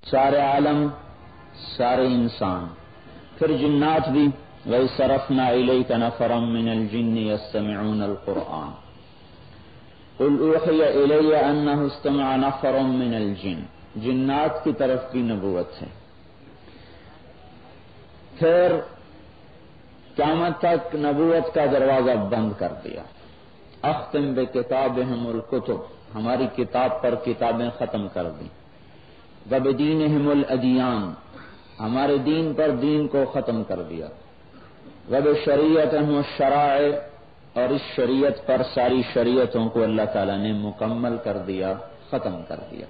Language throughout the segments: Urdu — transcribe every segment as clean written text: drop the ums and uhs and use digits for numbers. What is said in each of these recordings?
سارے عالم، سارے انسان، پھر جنات بھی. وَإِصْرَفْنَا إِلَيْكَ نَفَرًا مِّنَ الْجِنِّ يَسْتَمِعُونَ الْقُرْآنَ قُلْ أُوحِيَ إِلَيَّ أَنَّهُ اسْتَمَعَ نَفَرٌ مِّنَ الْجِنِّ. جنات کی طرف کی نبوت ہے. پھر قیامت تک نبوت کا دروازہ بند کر دیا. اختم بکتابہم الکتب، ہماری کتاب پر کتابیں ختم کر دیں. وبدینہم الادیان، ہمارے دین پر دین کو ختم کر دیا. وبشریعتہم الشرائع، اور اس شریعت پر ساری شریعتوں کو اللہ تعالیٰ نے مکمل کر دیا، ختم کر دیا.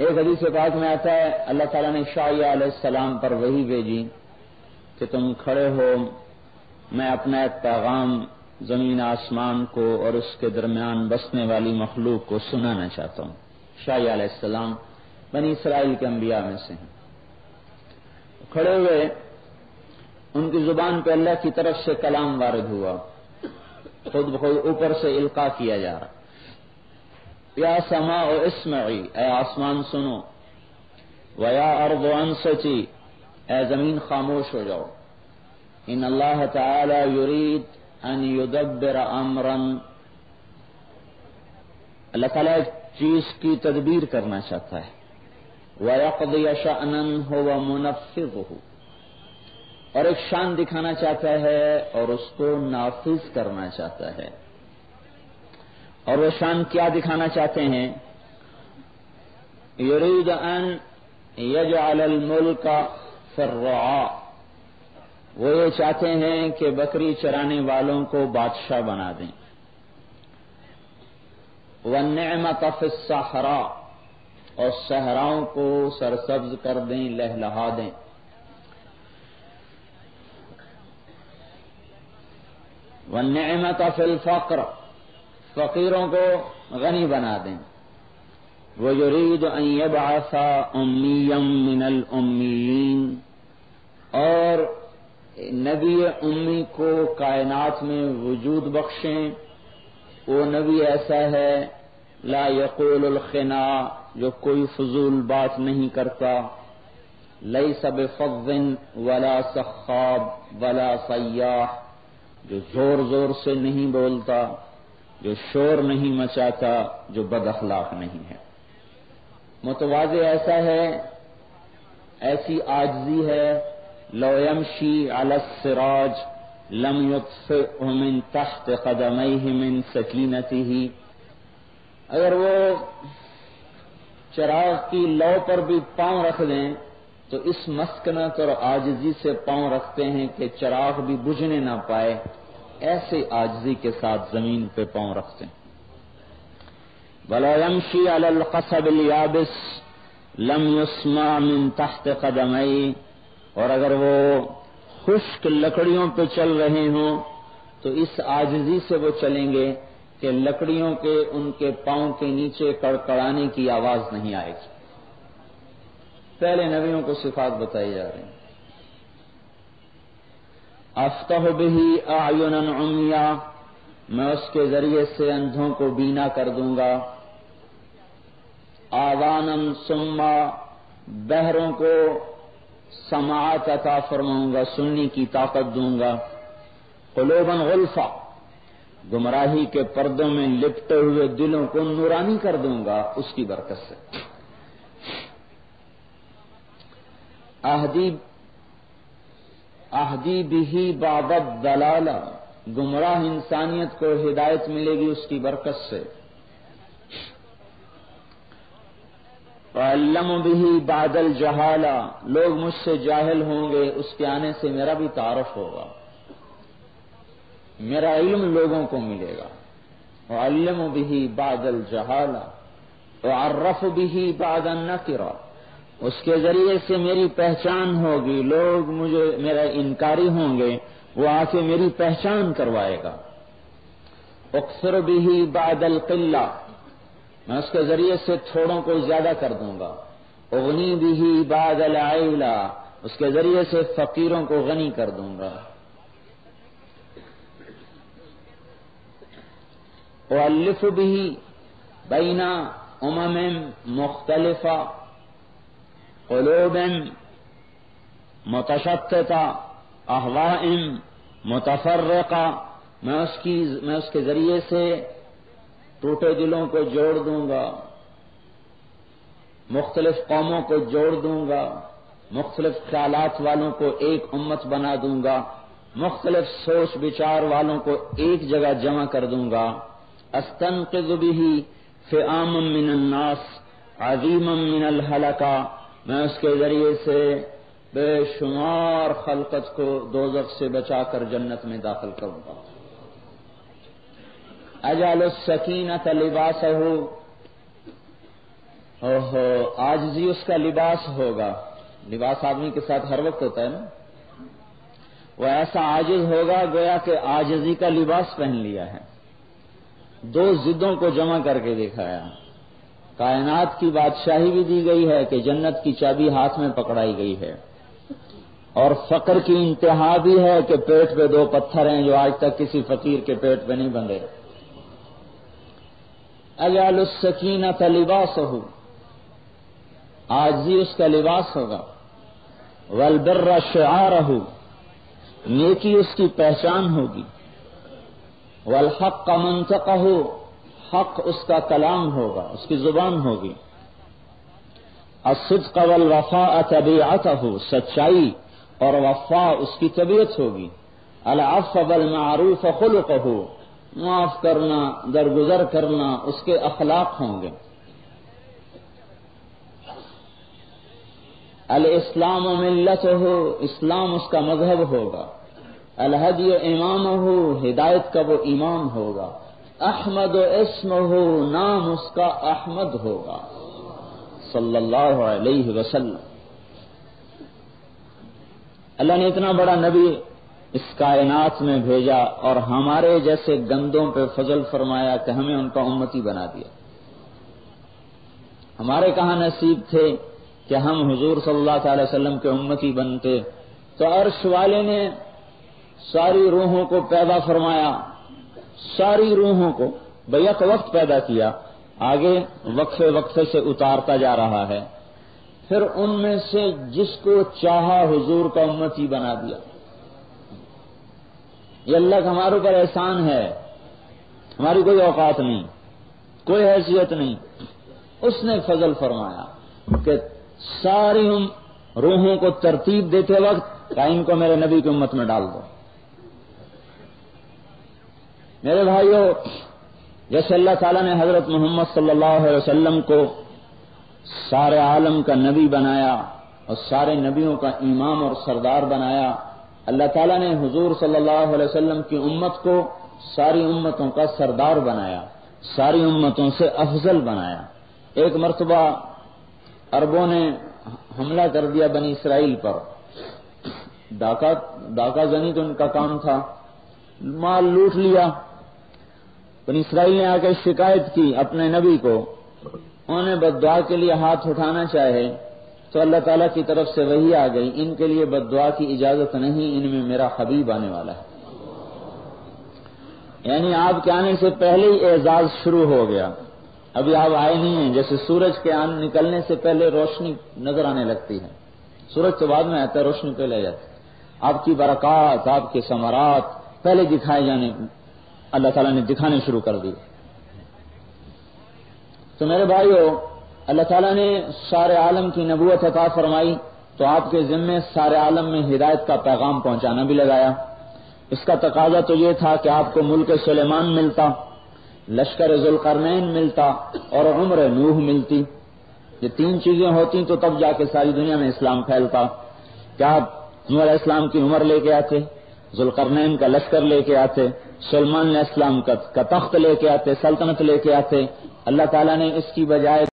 ایک حدیث پاک میں آتا ہے اللہ تعالیٰ نے شعیع علیہ السلام پر وحی بھیجی کہ تم کھڑے ہو، میں اپنا ایک پیغام زمین آسمان کو اور اس کے درمیان بسنے والی مخلوق کو سنانا چاہتا ہوں. شعیع علیہ السلام بنی اسرائیل کے انبیاء میں سے ہیں. کھڑے ہوئے، ان کی زبان پہ اللہ کی طرف سے کلام وارد ہوا، خود بخود اوپر سے القاء کیا جا رہا. یا سماء اسمعی، اے آسمان سنو. ویا ارض انصتی، اے زمین خاموش ہو جاؤ. ان اللہ تعالی یرید ان یدبر امرا، اللہ تعالیٰ ایک چیز کی تدبیر کرنا چاہتا ہے. وَيَقْضِيَ شَأْنًا هُوَ مُنَفِّذُهُ، اور ایک شان دکھانا چاہتا ہے اور اس کو نافذ کرنا چاہتا ہے. اور وہ شان کیا دکھانا چاہتے ہیں؟ یرید ان یجعل الملک فی الرعاء، وہ یہ چاہتے ہیں کہ بکری چرانے والوں کو بادشاہ بنا دیں. والنعمۃ فی الصحراء، اور صحراؤں کو سرسبز کر دیں، لہلہا دیں. والنعمۃ فی الفقر، فقیروں کو غنی بنا دیں. وَيُرِيدُ أَن يَبْعَثَ أُمِّيًّا مِّنَ الْأُمِّيِّينَ، اور نبی امی کو کائنات میں وجود بخشیں. وہ نبی ایسا ہے لا یقول الخنا، جو کوئی فضول بات نہیں کرتا. لیس بفظ ولا سخاب ولا صیاح، جو زور زور سے نہیں بولتا، جو شور نہیں مچاتا، جو بد اخلاق نہیں ہے. متواضع ایسا ہے، ایسی عاجزی ہے. لو یمشی علی السراج لم یطفئہ من تحت قدمیہ من سکینتہ، اگر وہ چراغ کی لو پر بھی پاؤں رکھ دیں تو اس مسکنت اور عاجزی سے پاؤں رکھتے ہیں کہ چراغ بھی بجھنے نہ پائے. ایسے عاجزی کے ساتھ زمین پہ پاؤں رکھتے ہیں. ولا یمشی علی القصب الیابس لم یسمع من تحت قدمیہ، اور اگر وہ خشک لکڑیوں پہ چل رہے ہوں تو اس عاجزی سے وہ چلیں گے کہ لکڑیوں کے ان کے پاؤں کے نیچے کڑکڑانے کی آواز نہیں آئے گی. پہلے نبیوں کو صفات بتائی جا رہی ہیں. افتح بہ اعینا عمیا، میں اس کے ذریعے سے اندھوں کو بینا کر دوں گا. آذانا صما، بہروں کو سماعت عطا فرماؤں گا، سننے کی طاقت دوں گا. قلوبا غلفا، گمراہی کے پردوں میں لپٹے ہوئے دلوں کو نورانی کر دوں گا اس کی برکت سے. اہدی بہی بعض الضلالہ، گمراہ انسانیت کو ہدایت ملے گی اس کی برکت سے. وَعَلَّمُ بِهِ بَعْدَ الْجَهَالَةِ، لوگ مجھ سے جاہل ہوں گے، اس کے آنے سے میرا بھی تعارف ہوگا، میرا علم لوگوں کو ملے گا. وَعَلَّمُ بِهِ بَعْدَ الْجَهَالَةِ وَعَرَّفُ بِهِ بَعْدَ النَّكِرَةِ، اس کے ذریعے سے میری پہچان ہوگی. لوگ مجھے میرا انکاری ہوں گے، وہ آ کے میری پہچان کروائے گا. اکثر بِهِ بَعْدَ الْقِلَّةِ، میں اس کے ذریعے سے تھوڑوں کو زیادہ کر دوں گا. اغنی بِهِ بَعْدَ الْعَيْلَةِ، اس کے ذریعے سے فقیروں کو غنی کر دوں گا. اؤلف بِهِ بین امم مختلفہ، قلوب متشتتہ اہواء متفرقہ، میں اس کے ذریعے سے ٹوٹے دلوں کو جوڑ دوں گا، مختلف قوموں کو جوڑ دوں گا، مختلف خیالات والوں کو ایک امت بنا دوں گا، مختلف سوچ بچار والوں کو ایک جگہ جمع کر دوں گا۔ استنقذ به فئاما من الناس عظیما من الہلکہ، میں اس کے ذریعے سے بے شمار خلقت کو دوزخ سے بچا کر جنت میں داخل کروں گا۔ اجعل السکینۃ لباسہ، عاجزی اس کا لباس ہوگا۔ لباس آدمی کے ساتھ ہر وقت ہوتا ہے نا، وہ ایسا عاجز ہوگا گویا کہ عاجزی کا لباس پہن لیا ہے۔ دو ضدوں کو جمع کر کے دکھایا، کائنات کی بادشاہی بھی دی گئی ہے کہ جنت کی چابی ہاتھ میں پکڑائی گئی ہے، اور فقر کی انتہا بھی ہے کہ پیٹ پہ دو پتھر ہیں جو آج تک کسی فقیر کے پیٹ پہ نہیں بندھے۔ اجعل السکینۃ لباسہ، عاجزی اس کا لباس ہوگا۔ والبر شعارہ، نیکی اس کی پہچان ہوگی۔ والحق منطقہ، حق اس کا کلام ہوگا، اس کی زبان ہوگی۔ الصدق والوفاء طبیعتہ، سچائی اور وفا اس کی طبیعت ہوگی۔ العفو والمعروف خلقہ، معاف کرنا، درگزر کرنا اس کے اخلاق ہوں گے۔ الاسلام ملتہ، اسلام اس کا مذہب ہوگا۔ الہدی امامہ، ہدایت کا وہ امام ہوگا۔ احمد اسمہ، نام اس کا احمد ہوگا صلی اللہ علیہ وسلم۔ اللہ نے اتنا بڑا نبی اس کائنات میں بھیجا اور ہمارے جیسے گندوں پہ فضل فرمایا کہ ہمیں ان کا امتی بنا دیا۔ ہمارے کہاں نصیب تھے کہ ہم حضور صلی اللہ تعالی وسلم کے امتی بنتے، تو عرش والے نے ساری روحوں کو پیدا فرمایا، ساری روحوں کو بیک وقت پیدا کیا، آگے وقفے وقفے سے اتارتا جا رہا ہے، پھر ان میں سے جس کو چاہا حضور کا امتی بنا دیا۔ یہ اللہ کا ہمارے اوپر احسان ہے، ہماری کوئی اوقات نہیں، کوئی حیثیت نہیں، اس نے فضل فرمایا کہ ساری روحوں کو ترتیب دیتے وقت کہ ان کو میرے نبی کی امت میں ڈال دو۔ میرے بھائیو، جیسے اللہ تعالیٰ نے حضرت محمد صلی اللہ علیہ وسلم کو سارے عالم کا نبی بنایا اور سارے نبیوں کا امام اور سردار بنایا، اللہ تعالیٰ نے حضور صلی اللہ علیہ وسلم کی امت کو ساری امتوں کا سردار بنایا، ساری امتوں سے افضل بنایا۔ ایک مرتبہ عربوں نے حملہ کر دیا بنی اسرائیل پر، ڈاکہ زنی تو ان کا کام تھا، مال لوٹ لیا۔ بنی اسرائیل نے آ کے شکایت کی اپنے نبی کو، انہوں نے بد دعا کے لیے ہاتھ اٹھانا چاہے تو اللہ تعالیٰ کی طرف سے وحی آ گئی، ان کے لیے بد دعا کی اجازت نہیں، ان میں میرا حبیب آنے والا ہے۔ یعنی آپ کے آنے سے پہلے ہی اعزاز شروع ہو گیا، ابھی آپ آئے نہیں ہیں۔ جیسے سورج کے نکلنے سے پہلے روشنی نظر آنے لگتی ہے، سورج تو بعد میں آتا ہے، روشنی پہلے آ جاتی ہے۔ آپ کی برکات، آپ کے ثمرات پہلے دکھائے جانے، اللہ تعالیٰ نے دکھانے شروع کر دی۔ تو میرے بھائیو، اللہ تعالیٰ نے سارے عالم کی نبوت عطا فرمائی تو آپ کے ذمے سارے عالم میں ہدایت کا پیغام پہنچانا بھی لگایا۔ اس کا تقاضا تو یہ تھا کہ آپ کو ملک سلیمان ملتا، لشکر ذوالقرنین ملتا اور عمر نوح ملتی۔ یہ تین چیزیں ہوتی تو تب جا کے ساری دنیا میں اسلام پھیلتا۔ کیا آپ نوح علیہ السلام کی عمر لے کے آتے، ذوالقرنین کا لشکر لے کے آتے، سلیمان علیہ السلام کا تخت لے کے آتے، سلطنت لے کے آتے؟ اللہ تعالیٰ نے اس کی بجائے